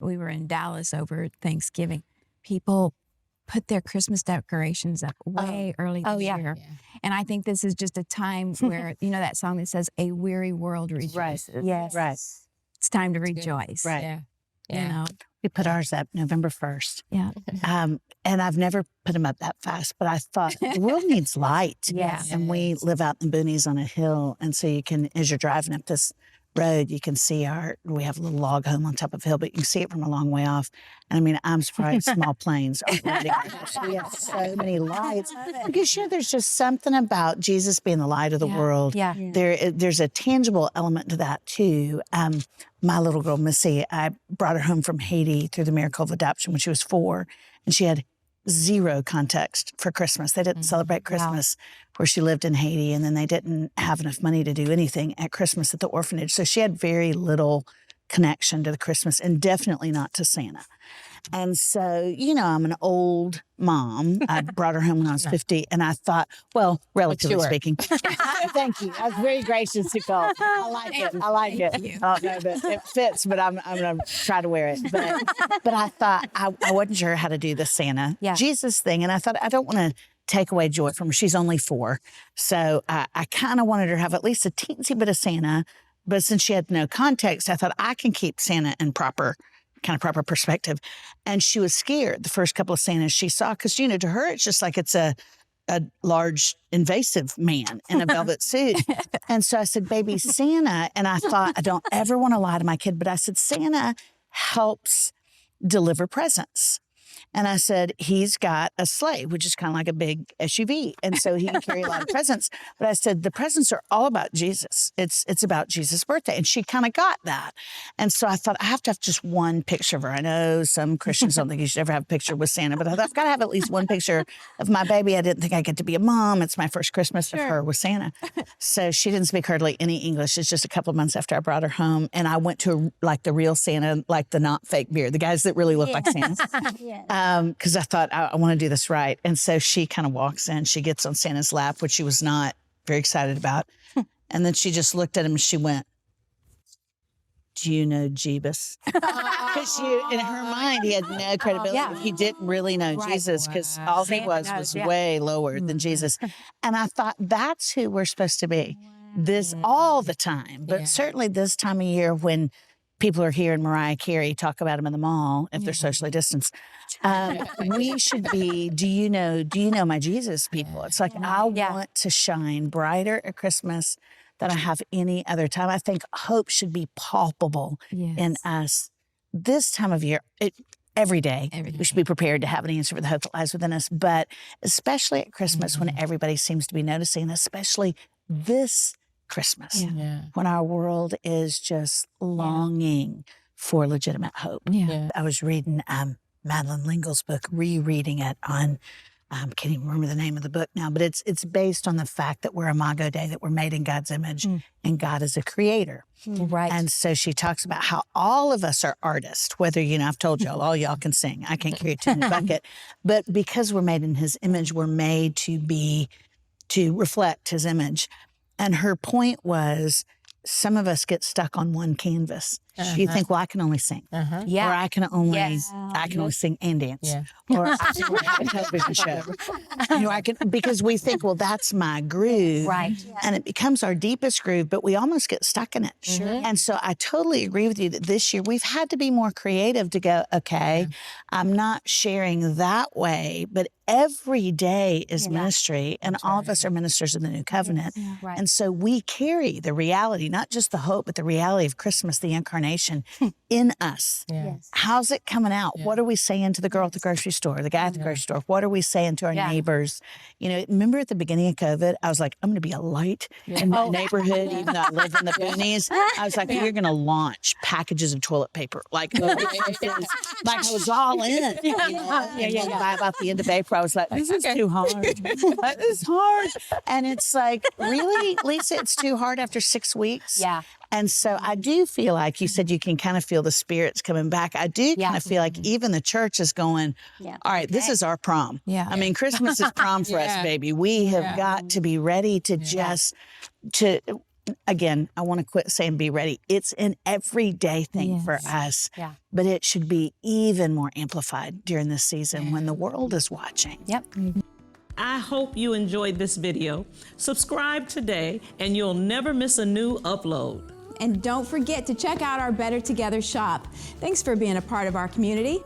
we were in Dallas over Thanksgiving. People put their Christmas decorations up way early this year. Yeah. And I think this is just a time where, you know, that song that says, a weary world rejoices. Right. Yes. Right. It's time to rejoice. Right. Yeah. You know? We put ours up November 1st. Yeah. And I've never put them up that fast, but I thought the world needs light. Yes. And we live out in the boonies on a hill. And so you can, as you're driving up this road, you can see we have a little log home on top of a hill, but you can see it from a long way off. And I mean, I'm surprised small planes are landing. We have so many lights. Because there's just something about Jesus being the light of the world. Yeah. There's a tangible element to that too. My little girl, Missy, I brought her home from Haiti through the miracle of adoption when she was 4, and she had zero context for Christmas. They didn't celebrate Christmas where she lived in Haiti, and then they didn't have enough money to do anything at Christmas at the orphanage. So she had very little connection to the Christmas, and definitely not to Santa. And so, I'm an old mom. I brought her home when I was 50, and I thought, well, relatively speaking. Thank you. I was very gracious, Nicole. I like it. I like it. I don't know that it fits, but I'm going to try to wear it. But I thought I wasn't sure how to do the Santa Jesus thing, and I thought I don't want to take away joy from her. She's only 4. So I kind of wanted her to have at least a teensy bit of Santa, but since she had no context, I thought I can keep Santa in proper perspective. And she was scared the first couple of Santas she saw, because, to her, it's just like it's a large invasive man in a velvet suit. And so I said, baby, Santa. And I thought, I don't ever want to lie to my kid, but I said, Santa helps deliver presents. And I said, he's got a sleigh, which is kind of like a big SUV. And so he can carry a lot of presents. But I said, the presents are all about Jesus. It's about Jesus' birthday. And she kind of got that. And so I thought, I have to have just one picture of her. I know some Christians don't think you should ever have a picture with Santa, but I thought, I've got to have at least one picture of my baby. I didn't think I get to be a mom. It's my first Christmas of her with Santa. So she didn't speak hardly any English. It's just a couple of months after I brought her home. And I went to the real Santa, like the not fake beard, the guys that really look like Santa. Because I thought, I want to do this right. And so she kind of walks in. She gets on Santa's lap, which she was not very excited about. And then she just looked at him and she went, do you know Jeebus? Because in her mind, he had no credibility. Yeah. He didn't really know Jesus, because all he was way lower than Jesus. And I thought, that's who we're supposed to be. This all the time, but certainly this time of year when people are hearing Mariah Carey talk about him in the mall if they're socially distanced. We should be, do you know my Jesus, people? It's like, I want to shine brighter at Christmas than I have any other time. I think hope should be palpable in us this time of year. Every day, we should be prepared to have an answer for the hope that lies within us. But especially at Christmas, when everybody seems to be noticing, especially this Christmas, when our world is just longing for legitimate hope. I was reading Madeline L'Engle's book, rereading it on, can't even remember the name of the book now, but it's based on the fact that we're Imago Dei, that we're made in God's image, and God is a creator. Right. And so she talks about how all of us are artists, whether, I've told y'all, all y'all can sing. I can't carry a tune in a bucket. But because we're made in his image, we're made to reflect his image. And her point was, some of us get stuck on one canvas. You think, well, I can only sing. Or I can only sing and dance. Or I can only have a television show. Because we think, well, that's my groove. Right. And it becomes our deepest groove, but we almost get stuck in it. And so I totally agree with you that this year we've had to be more creative to go, okay, I'm not sharing that way, but every day is ministry, and all of us are ministers of the new covenant. And so we carry the reality, not just the hope, but the reality of Christmas, the incarnation in us. How's it coming out? What are we saying to the girl at the grocery store, the guy at the grocery store? What are we saying to our neighbors? Remember at the beginning of COVID, I was like, I'm going to be a light in my neighborhood, even though I live in the boonies. I was like, we're going to launch packages of toilet paper. Like I was all in. By about the end of April, I was like, this is too hard. This is hard. And it's like, really, Lisa, it's too hard after 6 weeks? And so I do feel like, you said you can kind of feel the spirits coming back. I do kind of feel like even the church is going, all right, this is our prom. I mean, Christmas is prom for us, baby. We have got to be ready to just, again, I want to quit saying be ready. It's an everyday thing for Yes. us, Yeah. but it should be even more amplified during this season when the world is watching. Yep. I hope you enjoyed this video. Subscribe today and you'll never miss a new upload. And don't forget to check out our Better Together shop. Thanks for being a part of our community.